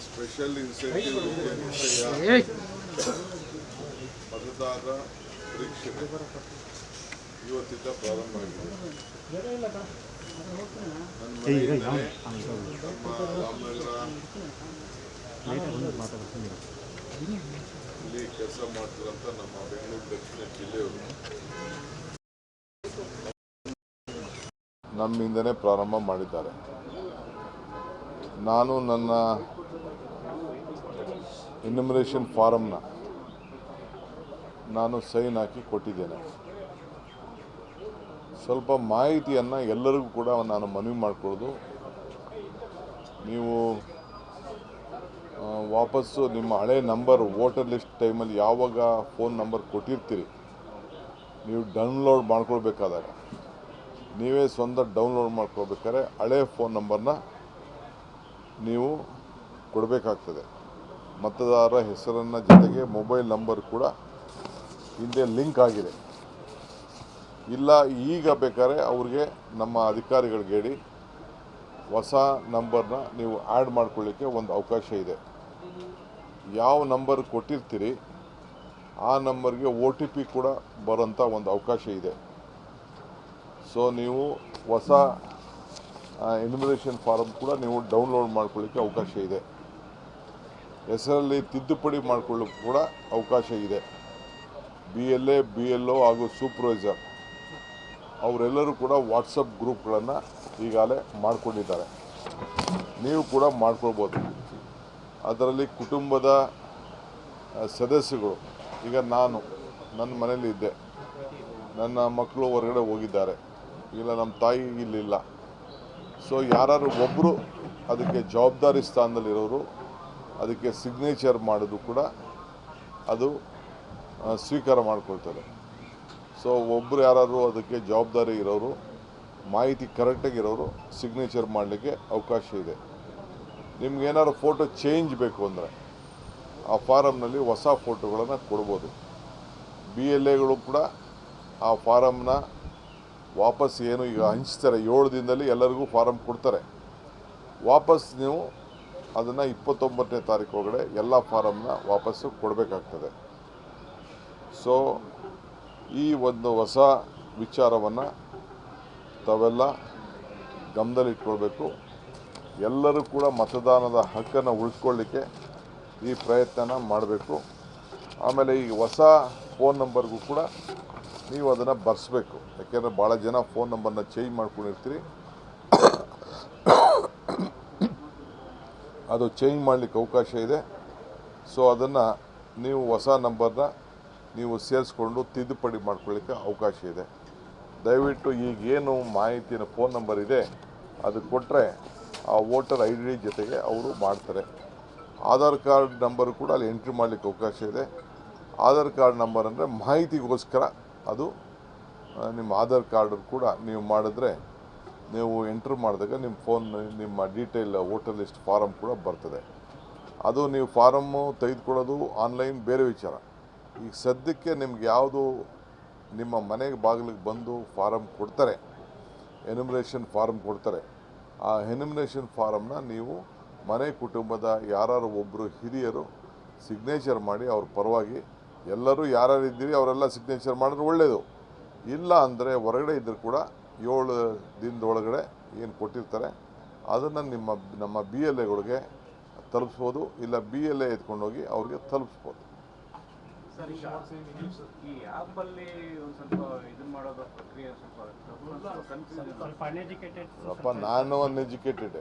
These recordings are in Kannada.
ಸ್ಪೆಷಲ್ ಇನ್ಸೆಂಟಿವ್ ಮತದಾರ ಪರೀಕ್ಷೆ ಇವತ್ತಿಂದ ಪ್ರಾರಂಭ ಆಗಿದೆ. ನನ್ನ ಮನೆಯಿಂದಲೇ ನಮ್ಮ ರಾಮನಗರ ಇಲ್ಲಿ ಕೆಲಸ ಮಾಡ್ತಿರೋಂಥ ನಮ್ಮ ಬೆಂಗಳೂರು ದಕ್ಷಿಣ ಜಿಲ್ಲೆಯವರು ನಮ್ಮಿಂದನೇ ಪ್ರಾರಂಭ ಮಾಡಿದ್ದಾರೆ. ನಾನು ನನ್ನ ಎನ್ಯುಮರೇಷನ್ ಫಾರಮ್ನ ನಾನು ಸೈನ್ ಹಾಕಿ ಕೊಟ್ಟಿದ್ದೇನೆ. ಸ್ವಲ್ಪ ಮಾಹಿತಿಯನ್ನು ಎಲ್ಲರಿಗೂ ಕೂಡ ನಾನು ಮನವಿ ಮಾಡಿಕೊಳ್ಳೋದು, ನೀವು ವಾಪಸ್ಸು ನಿಮ್ಮ ಹಳೆ ನಂಬರ್ ವೋಟರ್ ಲಿಸ್ಟ್ ಟೈಮಲ್ಲಿ ಯಾವಾಗ ಫೋನ್ ನಂಬರ್ ಕೊಟ್ಟಿರ್ತೀರಿ ನೀವು ಡೌನ್ಲೋಡ್ ಮಾಡ್ಕೊಳ್ಬೇಕಾದಾಗ ನೀವೇ ಸ್ವಂತ ಡೌನ್ಲೋಡ್ ಮಾಡ್ಕೊಳ್ಬೇಕಾದ್ರೆ ಹಳೆ ಫೋನ್ ನಂಬರ್ನ ನೀವು ಕೊಡಬೇಕಾಗ್ತದೆ. ಮತದಾರರ ಹೆಸರನ್ನ ಜೊತೆಗೆ ಮೊಬೈಲ್ ನಂಬರ್ ಕೂಡ ಹಿಂದೆ ಲಿಂಕ್ ಆಗಿದೆ. ಇಲ್ಲ ಈಗ ಬೇಕಾದ್ರೆ ಅವ್ರಿಗೆ ನಮ್ಮ ಅಧಿಕಾರಿಗಳಿಗೆ ಹೇಳಿ ಹೊಸ ನಂಬರ್ನ ನೀವು ಆ್ಯಡ್ ಮಾಡ್ಕೊಳ್ಳಿಕ್ಕೆ ಒಂದು ಅವಕಾಶ ಇದೆ. ಯಾವ ನಂಬರ್ ಕೊಟ್ಟಿರ್ತೀರಿ ಆ ನಂಬರ್ಗೆ OTP ಕೂಡ ಬರೋಂಥ ಒಂದು ಅವಕಾಶ ಇದೆ. ಸೊ ನೀವು ಹೊಸ ಎನ್ಯುಮರೇಷನ್ ಫಾರಮ್ ಕೂಡ ನೀವು ಡೌನ್ಲೋಡ್ ಮಾಡ್ಕೊಳ್ಳಿಕ್ಕೆ ಅವಕಾಶ ಇದೆ. ಹೆಸರಲ್ಲಿ ತಿದ್ದುಪಡಿ ಮಾಡಿಕೊಳ್ಳೋಕ್ಕೆ ಕೂಡ ಅವಕಾಶ ಇದೆ. BLA BLO ಹಾಗೂ ಸೂಪರ್ವೈಸರ್ ಅವರೆಲ್ಲರೂ ಕೂಡ ವಾಟ್ಸಪ್ ಗ್ರೂಪ್ಗಳನ್ನು ಈಗಾಗಲೇ ಮಾಡಿಕೊಂಡಿದ್ದಾರೆ. ನೀವು ಕೂಡ ಮಾಡ್ಕೊಳ್ಬೋದು. ಅದರಲ್ಲಿ ಕುಟುಂಬದ ಸದಸ್ಯಗಳು, ಈಗ ನಾನು ನನ್ನ ಮನೇಲಿ ಇದ್ದೆ, ನನ್ನ ಮಕ್ಕಳು ಹೊರಗಡೆ ಹೋಗಿದ್ದಾರೆ, ಇಲ್ಲ ನಮ್ಮ ತಾಯಿ ಇಲ್ಲಿಲ್ಲ. ಸೊ ಯಾರು ಒಬ್ಬರು ಅದಕ್ಕೆ ಜವಾಬ್ದಾರಿ ಸ್ಥಾನದಲ್ಲಿರೋರು ಅದಕ್ಕೆ ಸಿಗ್ನೇಚರ್ ಮಾಡೋದು ಕೂಡ ಅದು ಸ್ವೀಕಾರ ಮಾಡ್ಕೊಳ್ತಾರೆ. ಸೊ ಒಬ್ಬರು ಯಾರು ಅದಕ್ಕೆ ಜವಾಬ್ದಾರಿ ಇರೋರು, ಮಾಹಿತಿ ಕರೆಕ್ಟಾಗಿರೋರು ಸಿಗ್ನೇಚರ್ ಮಾಡಲಿಕ್ಕೆ ಅವಕಾಶ ಇದೆ. ನಿಮ್ಗೇನಾದ್ರು ಫೋಟೋ ಚೇಂಜ್ ಬೇಕು ಅಂದರೆ ಆ ಫಾರಮ್ನಲ್ಲಿ ಹೊಸ ಫೋಟೋಗಳನ್ನು ಕೊಡ್ಬೋದು. BLAಗಳು ಕೂಡ ಆ ಫಾರಮ್ನ ವಾಪಸ್ ಏನು ಈಗ ಹಂಚ್ತಾರೆ 7 ದಿನದಲ್ಲಿ ಎಲ್ಲರಿಗೂ ಫಾರಮ್ ಕೊಡ್ತಾರೆ. ವಾಪಸ್ ನೀವು ಅದನ್ನು 29ನೇ ತಾರೀಕು ಒಳಗಡೆ ಎಲ್ಲ ಫಾರಮ್ನ ವಾಪಸ್ಸು ಕೊಡಬೇಕಾಗ್ತದೆ. ಸೊ ಈ ಒಂದು ಹೊಸ ವಿಚಾರವನ್ನು ತಾವೆಲ್ಲ ಗಮನದಲ್ಲಿಟ್ಕೊಳ್ಬೇಕು. ಎಲ್ಲರೂ ಕೂಡ ಮತದಾನದ ಹಕ್ಕನ್ನು ಉಳಿಸ್ಕೊಳ್ಳಿಕ್ಕೆ ಈ ಪ್ರಯತ್ನನ ಮಾಡಬೇಕು. ಆಮೇಲೆ ಈ ಹೊಸ ಫೋನ್ ನಂಬರ್ಗೂ ಕೂಡ ನೀವು ಅದನ್ನು ಬರೆಸ್ಬೇಕು. ಯಾಕೆಂದರೆ ಭಾಳ ಜನ ಫೋನ್ ನಂಬರ್ನ ಚೇಂಜ್ ಮಾಡ್ಕೊಂಡಿರ್ತೀರಿ. ಅದು ಚೇಂಜ್ ಮಾಡಲಿಕ್ಕೆ ಅವಕಾಶ ಇದೆ. ಸೊ ಅದನ್ನು ನೀವು ಹೊಸ ನಂಬರ್ನ ನೀವು ಸೇರಿಸ್ಕೊಂಡು ತಿದ್ದುಪಡಿ ಮಾಡ್ಕೊಳ್ಳಿಕ್ಕೆ ಅವಕಾಶ ಇದೆ. ದಯವಿಟ್ಟು ಈಗೇನು ಮಾಹಿತಿನ ಫೋನ್ ನಂಬರ್ ಇದೆ ಅದು ಕೊಟ್ಟರೆ ಆ ವೋಟರ್ ID ಜೊತೆಗೆ ಅವರು ಮಾಡ್ತಾರೆ. ಆಧಾರ್ ಕಾರ್ಡ್ ನಂಬರು ಕೂಡ ಅಲ್ಲಿ ಎಂಟ್ರಿ ಮಾಡಲಿಕ್ಕೆ ಅವಕಾಶ ಇದೆ. ಆಧಾರ್ ಕಾರ್ಡ್ ನಂಬರ್ ಅಂದರೆ ಮಾಹಿತಿಗೋಸ್ಕರ ಅದು ನಿಮ್ಮ ಆಧಾರ್ ಕಾರ್ಡ್ ಕೂಡ ನೀವು ಮಾಡಿದ್ರೆ ನೀವು ಎಂಟ್ರ್ ಮಾಡಿದಾಗ ನಿಮ್ಮ ಫೋನ್ ನಿಮ್ಮ ಡೀಟೇಲ್ ವೋಟರ್ ಲಿಸ್ಟ್ ಫಾರಮ್ ಕೂಡ ಬರ್ತದೆ. ಅದು ನೀವು ಫಾರಮ್ಮು ತೆಗೆದುಕೊಳ್ಳೋದು ಆನ್ಲೈನ್ ಬೇರೆ ವಿಚಾರ. ಈಗ ಸದ್ಯಕ್ಕೆ ನಿಮ್ಗೆ ಯಾವುದು ನಿಮ್ಮ ಮನೆಗೆ ಬಾಗಿಲಿಗೆ ಬಂದು ಫಾರಮ್ ಕೊಡ್ತಾರೆ, ಎನ್ಯುಮರೇಷನ್ ಫಾರಮ್ ಕೊಡ್ತಾರೆ, ಆ ಎನ್ಯುಮರೇಷನ್ ಫಾರಮ್ನ ನೀವು ಮನೆ ಕುಟುಂಬದ ಯಾರು ಒಬ್ಬರು ಹಿರಿಯರು ಸಿಗ್ನೇಚರ್ ಮಾಡಿ ಅವ್ರ ಪರವಾಗಿ ಎಲ್ಲರೂ ಯಾರು ಇದ್ದೀರಿ ಅವರೆಲ್ಲ ಸಿಗ್ನೇಚರ್ ಮಾಡಿದ್ರೆ ಒಳ್ಳೆಯದು. ಇಲ್ಲ ಅಂದರೆ ಹೊರಗಡೆ ಇದ್ದರೂ ಕೂಡ 7 ದಿನದೊಳಗಡೆ ಏನು ಕೊಟ್ಟಿರ್ತಾರೆ ಅದನ್ನು ನಮ್ಮ BLAಗಳಿಗೆ ತಲುಪಿಸ್ಬೋದು. ಇಲ್ಲ BLA ಎತ್ಕೊಂಡೋಗಿ ಅವ್ರಿಗೆ ತಲುಪಿಸ್ಬೋದು. ನಾನು ಅನ್ಎಜುಕೇಟೆಡ್,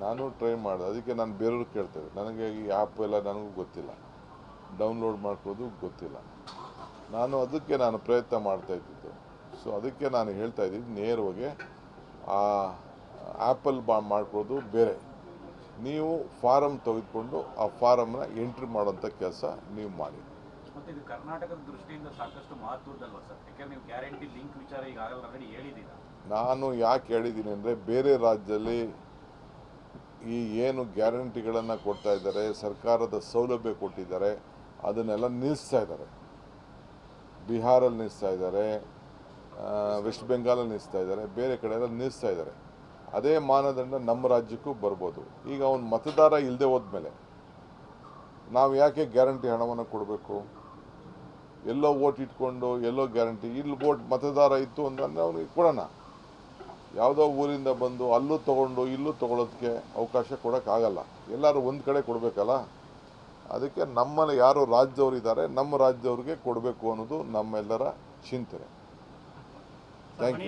ನಾನು ಟ್ರೈ ಮಾಡಿದೆ. ಅದಕ್ಕೆ ನಾನು ಬೇರೆಯವ್ರಿಗೆ ಕೇಳ್ತೇವೆ. ನನಗೆ ಈ ಆ್ಯಪ್ ಎಲ್ಲ ನನಗೂ ಗೊತ್ತಿಲ್ಲ, ಡೌನ್ಲೋಡ್ ಮಾಡ್ಕೋದು ಗೊತ್ತಿಲ್ಲ. ಅದಕ್ಕೆ ನಾನು ಪ್ರಯತ್ನ ಮಾಡ್ತಾ ಇದ್ದಿದ್ದು. ಸೊ ಅದಕ್ಕೆ ನಾನು ಹೇಳ್ತಾ ಇದ್ದೀನಿ, ನೇರವಾಗಿ ಆ ಆ್ಯಪಲ್ಲಿ ಮಾಡ್ಕೊಳ್ಳೋದು ಬೇರೆ. ನೀವು ಫಾರಮ್ ತೆಗೆದುಕೊಂಡು ಆ ಫಾರಮ್ನ ಎಂಟ್ರಿ ಮಾಡೋಂಥ ಕೆಲಸ ನೀವು ಮಾಡಿ. ಮತ್ತು ಇದು ಕರ್ನಾಟಕದ ದೃಷ್ಟಿಯಿಂದ ಸಾಕಷ್ಟು ಮಹತ್ವದಲ್ವಾ ಸರ್? ಯಾಕೆಂದರೆ ನೀವು ಗ್ಯಾರಂಟಿ ಲಿಂಕ್ ವಿಚಾರ ಈಗಾಗಲೇ ಆಲ್ರೆಡಿ ಹೇಳಿದ್ದೀರಾ. ನಾನು ಯಾಕೆ ಹೇಳಿದ್ದೀನಿ ಅಂದರೆ, ಬೇರೆ ರಾಜ್ಯದಲ್ಲಿ ಈ ಏನು ಗ್ಯಾರಂಟಿಗಳನ್ನು ಕೊಡ್ತಾ ಇದ್ದಾರೆ, ಸರ್ಕಾರದ ಸೌಲಭ್ಯ ಕೊಟ್ಟಿದ್ದಾರೆ, ಅದನ್ನೆಲ್ಲ ನಿಲ್ಲಿಸ್ತಾ ಇದ್ದಾರೆ. ಬಿಹಾರಲ್ಲಿ ನಿಲ್ಲಿಸ್ತಾ ಇದ್ದಾರೆ, ವೆಸ್ಟ್ ಬೆಂಗಾಲಲ್ಲಿ ನಿಲ್ಲಿಸ್ತಾ ಇದ್ದಾರೆ, ಬೇರೆ ಕಡೆ ಎಲ್ಲ ನಿಲ್ಲಿಸ್ತಾ ಇದ್ದಾರೆ. ಅದೇ ಮಾನದಂಡ ನಮ್ಮ ರಾಜ್ಯಕ್ಕೂ ಬರ್ಬೋದು. ಈಗ ಅವನು ಮತದಾರ ಇಲ್ಲದೆ ಹೋದ್ಮೇಲೆ ನಾವು ಯಾಕೆ ಗ್ಯಾರಂಟಿ ಹಣವನ್ನು ಕೊಡಬೇಕು? ಎಲ್ಲೋ ಓಟ್ ಇಟ್ಕೊಂಡು ಎಲ್ಲೋ ಗ್ಯಾರಂಟಿ, ಇಲ್ಲಿ ಓಟ್ ಮತದಾರ ಇತ್ತು ಅಂತಂದರೆ ಅವನಿಗೆ ಕೊಡೋಣ. ಯಾವುದೋ ಊರಿಂದ ಬಂದು ಅಲ್ಲೂ ತೊಗೊಂಡು ಇಲ್ಲೂ ತೊಗೊಳೋದಕ್ಕೆ ಅವಕಾಶ ಕೊಡೋಕ್ಕಾಗಲ್ಲ. ಎಲ್ಲರೂ ಒಂದು ಕಡೆ ಕೊಡಬೇಕಲ್ಲ. ಅದಕ್ಕೆ ನಮ್ಮಲ್ಲಿ ಯಾರು ರಾಜ್ಯದವರು ಇದ್ದಾರೆ, ನಮ್ಮ ರಾಜ್ಯದವ್ರಿಗೆ ಕೊಡಬೇಕು ಅನ್ನೋದು ನಮ್ಮೆಲ್ಲರ ಚಿಂತನೆ. Thank you.